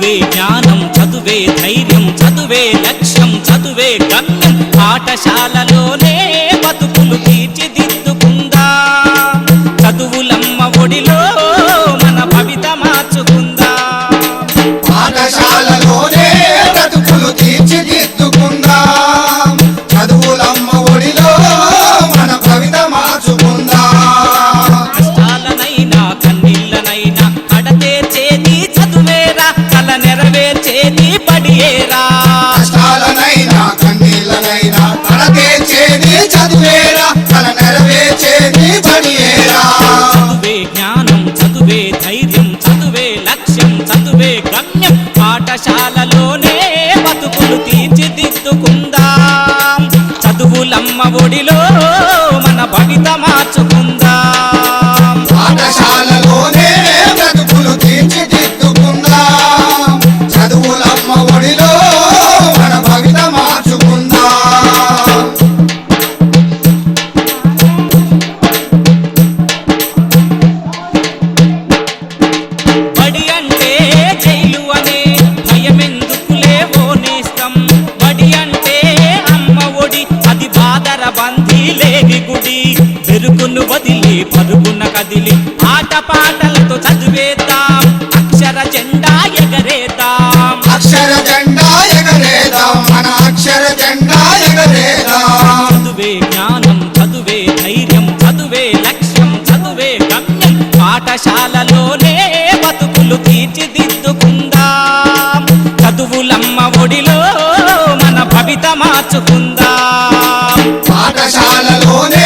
చదువే జ్ఞానం చదువే ధైర్యం చదువే లక్ష్యం చదువే గమ్యం పాఠశాలలోనే బతుకులు తీర్చిదిద్దుకుందాం చదువులమ్మ ఒడిలో మన భవిత మార్చుకుందాం పాఠశాలలోనే బతుకులు తీర్చిదిద్దుకుందాం చదువులమ్మ ఒడిలో మన భవిత మార్చుకుందాం కష్టాలనైనా కన్నీళ్ళనైనా కడతేర్చేది చదువేరా కల నెరవేర్చేది బడియేరా కష్టాలనైనా కన్నీళ్ళనైనా కడతేర్చేది చదువేరా కల నెరవేర్చేది బడియేరా చదువే జ్ఞానం చదువే ధైర్యం చదువే లక్ష్యం చదువే గమ్యం పాఠశాలలోనే బతుకులు తీర్చిదిద్దుకుందాం చదువులమ్మ ఒడిలో మన భవిత మార్చుకుందాం పాఠశాలలోనే బ్రతుకులు తీర్చిదిద్దుకుందాం చదువులమ్మ ఒడిలో మన భవిత మార్చుకుందాం బడి అంటే జైలు అనే భయమెందుకులే ఓ నేస్తం బడి అంటే అమ్మ ఒడి అది బాదర బందీ లేని గుడి పెరుగును వదిలి పరుగున కదిలి ఆట పాటలతో చదివేద్దాం అక్షర జెండా ఎగరేద్దాం అక్షర జెండా ఎగరేదాం మన అక్షర జెండా ఎగరేదాం చదువే జ్ఞానం చదువే ధైర్యం చదువే లక్ష్యం చదువే గమ్యం పాఠశాలలోనే బతుకులు తీర్చిదిద్దుకుందాం చదువులమ్మ ఒడిలో మన భవిత మార్చుకుందాం పాఠశాలలోనే